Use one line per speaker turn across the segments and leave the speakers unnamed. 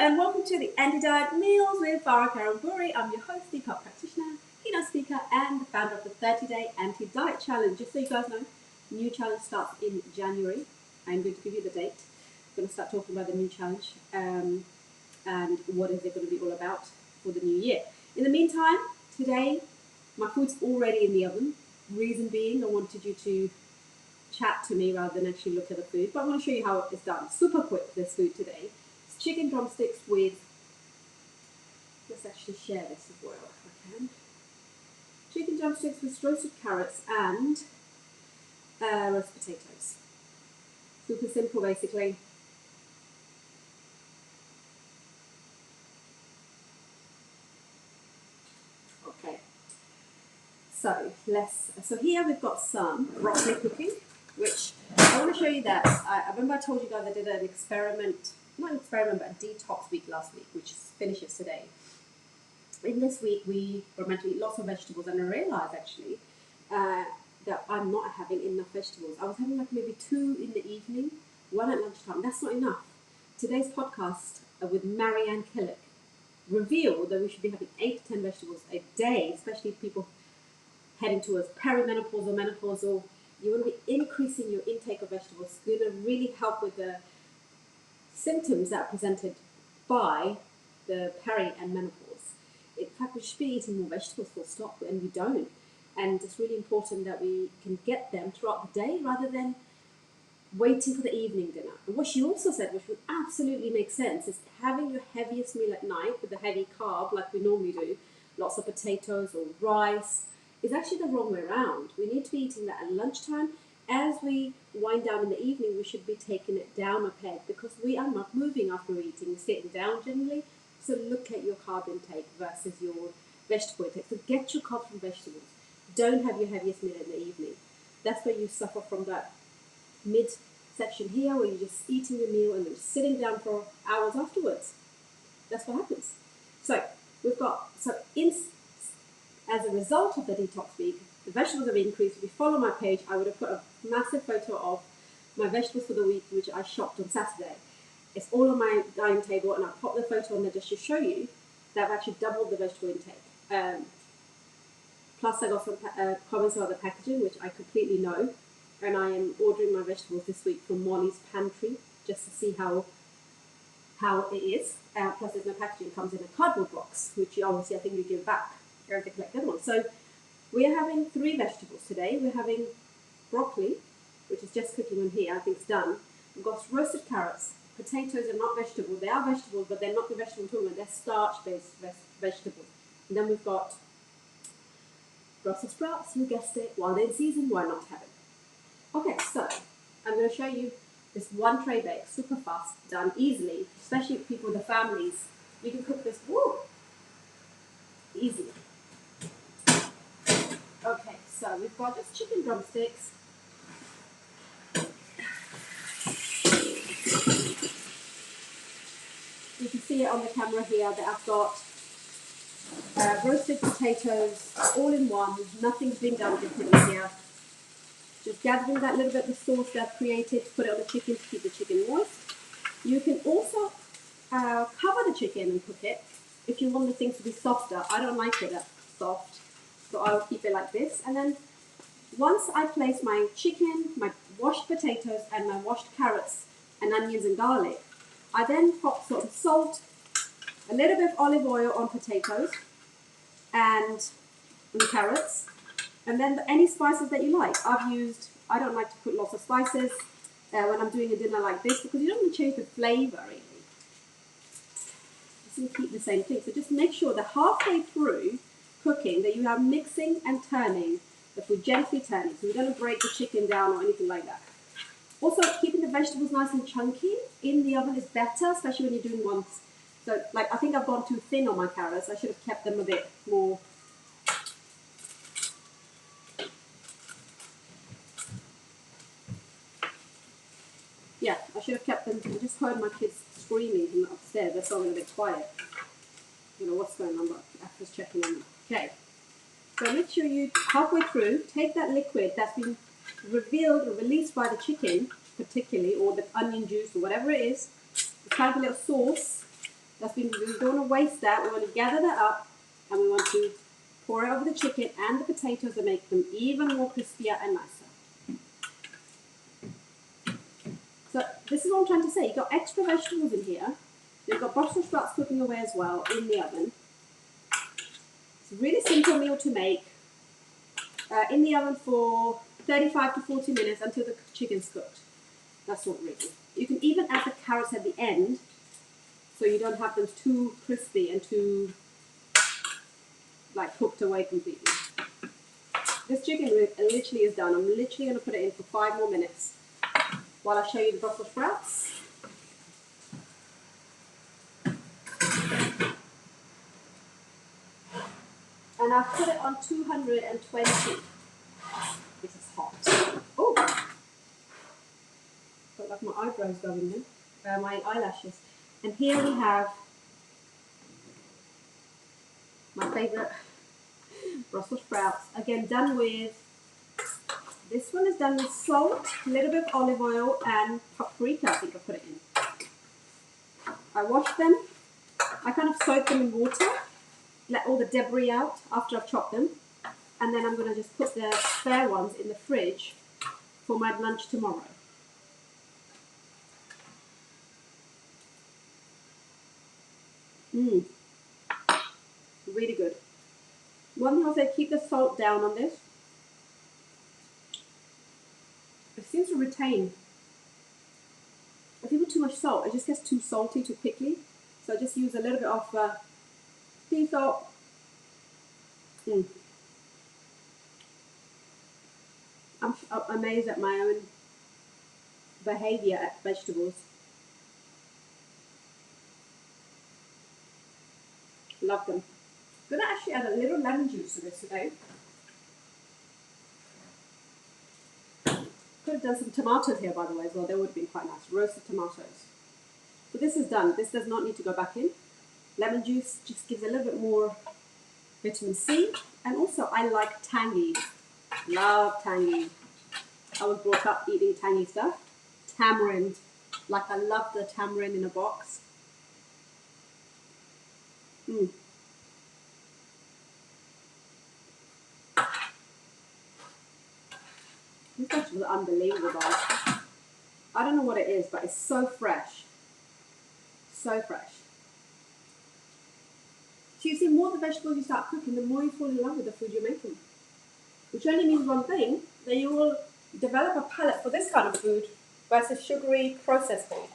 and welcome to the Anti-Diet Meals with Farah Karen Buri. I'm your host, the pop practitioner, keynote speaker, and the founder of the 30-day Anti-Diet Challenge. Just so you guys know, new challenge starts in January. I'm going to give you the date. I'm going to start talking about the new challenge and what is it going to be all about for the new year. In the meantime, today, my food's already in the oven. Reason being, I wanted you to chat to me rather than actually look at the food, but I'm going to show you how it's done. Super quick, this food today. It's chicken drumsticks with, let's actually share this as well if I can. Chicken drumsticks with roasted carrots and roast potatoes. Super simple basically. Okay. So here we've got some broccoli cooking, which I want to show you that. I remember I told you guys I did an experiment, not an experiment, but a detox week last week, which finishes today. In this week, we were meant to eat lots of vegetables, and I realized actually that I'm not having enough vegetables. I was having like maybe 2 in the evening, 1 at lunchtime. That's not enough. Today's podcast with Marianne Killick revealed that we should be having 8 to 10 vegetables a day, especially people heading towards perimenopause or menopausal. You want to be increasing your intake of vegetables. It's going to really help with the symptoms that are presented by the peri and menopause. In fact, we should be eating more vegetables full stop, and we don't. And it's really important that we can get them throughout the day rather than waiting for the evening dinner. And what she also said, which would absolutely make sense, is having your heaviest meal at night with a heavy carb like we normally do, lots of potatoes or rice, is actually the wrong way around. We need to be eating that at lunchtime. As we wind down in the evening, we should be taking it down a peg because we are not moving after eating. We're sitting down generally. So look at your carb intake versus your vegetable intake. So get your carbs from vegetables. Don't have your heaviest meal in the evening. That's where you suffer from that mid-section here where you're just eating your meal and then sitting down for hours afterwards. That's what happens. So we've got, as a result of the detox week, the vegetables have increased. If you follow my page, I would have put a massive photo of my vegetables for the week, which I shopped on Saturday. It's all on my dining table, and I'll pop the photo on there just to show you that I've actually doubled the vegetable intake. Plus, I got some comments about the packaging, which I completely know, and I am ordering my vegetables this week from Molly's Pantry just to see how it is. Plus, there's no packaging; it comes in a cardboard box, which obviously I think you give back. Go to collect them all. So we are having 3 vegetables today. We're having broccoli, which is just cooking in here. I think it's done. We've got roasted carrots. Potatoes are not vegetables. They are vegetables, but they're not the vegetable tournament. They're starch-based vegetables. And then we've got Brussels sprouts. You guessed it. While they're in season, why not have it? Okay, so I'm going to show you this one tray bake, super fast, done easily, especially people with the families. You can cook this easily. Okay, so we've got just chicken drumsticks. You can see it on the camera here that I've got roasted potatoes all in one. Nothing's been done differently here. Just gathering that little bit of the sauce that I've created, put it on the chicken to keep the chicken moist. You can also cover the chicken and cook it if you want the things to be softer. I don't like it that soft, so I'll keep it like this. And then once I place my chicken, my washed potatoes, and my washed carrots and onions and garlic, I then pop sort of salt, a little bit of olive oil on potatoes and the carrots, and then any spices that you like. I don't like to put lots of spices when I'm doing a dinner like this because you don't want to change the flavour really. Just going to keep the same thing. So just make sure that halfway through cooking that you are mixing and turning, that we're gently turning, so we don't break the chicken down or anything like that. Also, keeping the vegetables nice and chunky in the oven is better, especially when you're doing ones. So, like, I think I've gone too thin on my carrots. I should have kept them a bit more. Yeah, I should have kept them. I just heard my kids screaming from upstairs. They're so a bit quiet. I don't know what's going on, but I'm just checking on them. Okay. So make sure you, halfway through, take that liquid that's been revealed or released by the chicken, particularly, or the onion juice or whatever it is. It's kind of a little sauce. We don't want to waste that. We want to gather that up, and we want to pour it over the chicken and the potatoes and make them even more crispier and nicer. So this is what I'm trying to say. You've got extra vegetables in here. You've got Brussels sprouts cooking away as well in the oven. It's a really simple meal to make. In the oven for 35 to 40 minutes until the chicken's cooked. That's all really. You can even add the carrots at the end, so you don't have them too crispy and too cooked away completely. This chicken literally is done. I'm literally going to put it in for 5 more minutes while I show you the Brussels sprouts. And I've put it on 220. This is hot. Oh! Got like my eyebrows going in. My eyelashes. And here we have my favourite Brussels sprouts. Again, done with, this one is done with salt, a little bit of olive oil and paprika, I think I put it in. I washed them. I kind of soak them in water, let all the debris out after I've chopped them. And then I'm going to just put the spare ones in the fridge for my lunch tomorrow. Really good. One thing I'll say, keep the salt down on this. It seems to retain. If you put too much salt, it just gets too salty, too quickly. So I just use a little bit of sea salt. I'm amazed at my own behavior at vegetables. Love them. I'm going to actually add a little lemon juice to this today. Could have done some tomatoes here, by the way, as well. They would have been quite nice. Roasted tomatoes. So this is done. This does not need to go back in. Lemon juice just gives a little bit more vitamin C. And also, I like tangy. Love tangy. I was brought up eating tangy stuff. Tamarind. Like, I love the tamarind in a box. This vegetables are unbelievable, guys. I don't know what it is, but it's so fresh. So fresh. So you see, more the vegetables you start cooking, the more you fall in love with the food you're making. Which only means one thing, that you will develop a palate for this kind of food versus sugary processed food.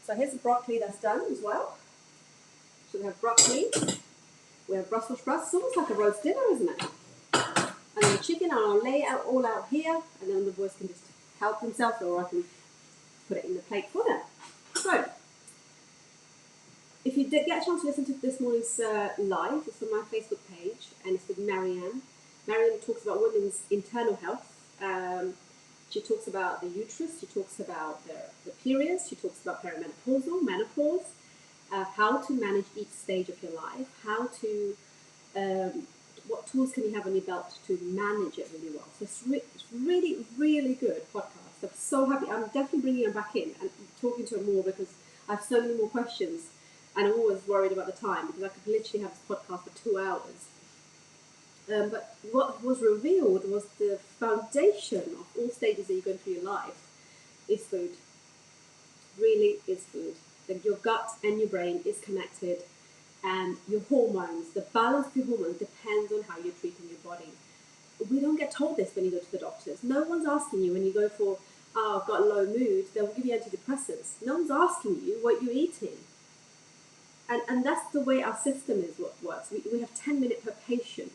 So here's the broccoli that's done as well. So we have broccoli, we have Brussels sprouts. It's almost like a roast dinner, isn't it? And then the chicken, I'll lay it all out here, and then the boys can just help themselves, or I can put it in the plate for them. So, if you did get a chance to listen to this morning's live, it's on my Facebook page, and it's with Marianne. Marianne talks about women's internal health. She talks about the uterus, she talks about the periods, she talks about perimenopausal, menopause, how to manage each stage of your life, how to, what tools can you have on your belt to manage it really well. So it's really, really good podcast. I'm so happy. I'm definitely bringing her back in and talking to her more because I have so many more questions. And I'm always worried about the time because I could literally have this podcast for 2 hours. But what was revealed was the foundation of all stages that you go through your life is food. Really is food. That your gut and your brain is connected, and your hormones, the balance of your hormones depends on how you're treating your body. We don't get told this when you go to the doctors. No one's asking you when you go for, I've got a low mood, they'll give you antidepressants. No one's asking you what you're eating. And that's the way our system is what works. We have 10 minutes per patient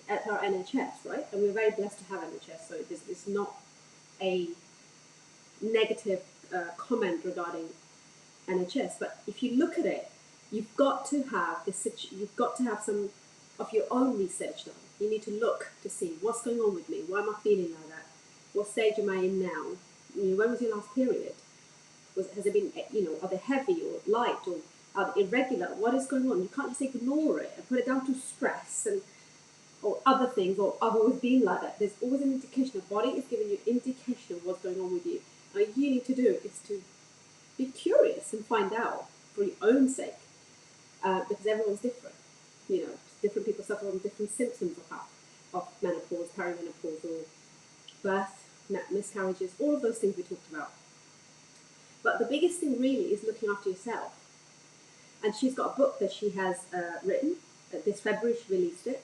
at our NHS, right? And we're very blessed to have NHS, so it's not a negative comment regarding NHS. But if you look at it, you've got to have some of your own research done. You need to look to see what's going on with me. Why am I feeling like that? What stage am I in now? When was your last period? Has it been, are they heavy or light or are they irregular? What is going on? You can't just ignore it and put it down to stress or other things, or I've always been like that. There's always an indication. The body is giving you indication of what's going on with you. All you need to do is to be curious and find out for your own sake, because everyone's different. You know, different people suffer from different symptoms of menopause, perimenopause, or birth, miscarriages, all of those things we talked about. But the biggest thing really is looking after yourself. And she's got a book that she has written. This February she released it.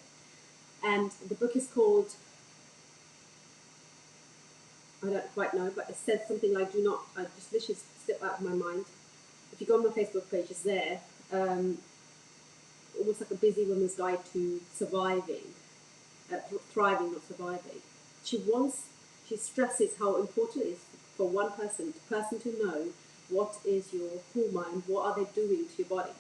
And the book is called, I don't quite know, but it says something like, do not, I just literally slipped out of my mind. If you go on my Facebook page, it's there. Almost like a busy woman's guide to surviving, thriving, not surviving. She stresses how important it is for one person to know what is your hormone, what are they doing to your body,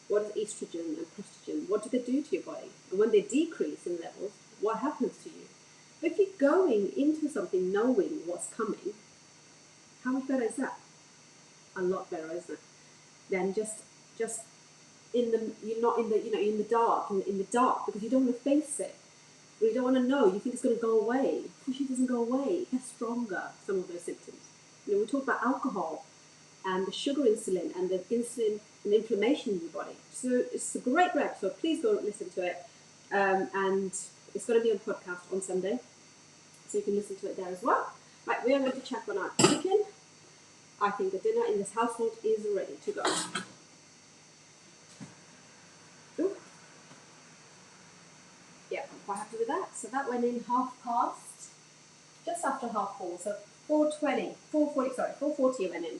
what is estrogen and progesterone, what do they do to your body, and when they decrease in levels, what happens to you. But if you're going into something knowing what's coming, how much better is that? A lot better, isn't it? Than just you're not in the dark because you don't want to face it. Or you don't want to know. You think it's going to go away. It usually doesn't go away. It gets stronger, some of those symptoms. You know, we talk about alcohol and the sugar insulin and the insulin and inflammation in your body. So it's a great episode. Please go listen to it. And it's going to be on podcast on Sunday. So you can listen to it there as well. Right, we are going to check on our chicken. I think the dinner in this household is ready to go. Ooh. Yeah, I'm quite happy with that. So that went in just after 4:30. So 4:40 it went in.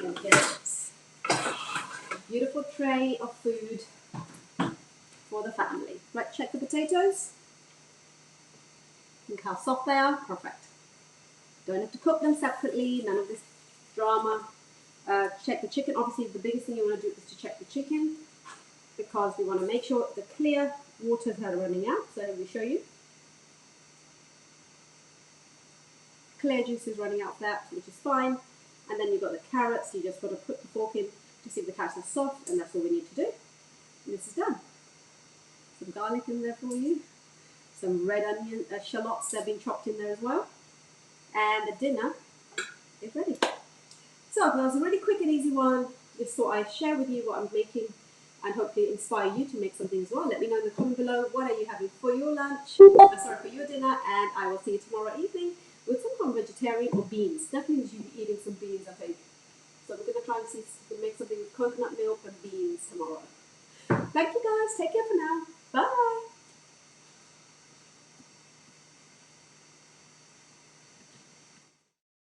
And here's a beautiful tray of food for the family. Right, check the potatoes. Look how soft they are. Perfect. Don't have to cook them separately. None of this drama. Check the chicken. Obviously, the biggest thing you want to do is to check the chicken, because we want to make sure the clear waters are running out. So let me show you. Clear juice is running out there, which is fine. And then you've got the carrots. You just got to put the fork in to see if the carrots are soft, and that's all we need to do. And this is done. Some garlic in there for you. Some red onion, shallots that have been chopped in there as well. And the dinner is ready. So that was a really quick and easy one. Just thought I'd share with you what I'm making and hopefully inspire you to make something as well. Let me know in the comment below, what are you having for your lunch, for your dinner, and I will see you tomorrow evening with some kind of vegetarian or beans. Definitely you should be eating some beans, I think. So we're going to try and see if we can make something with coconut milk and beans tomorrow. Thank you guys. Take care for now. Bye.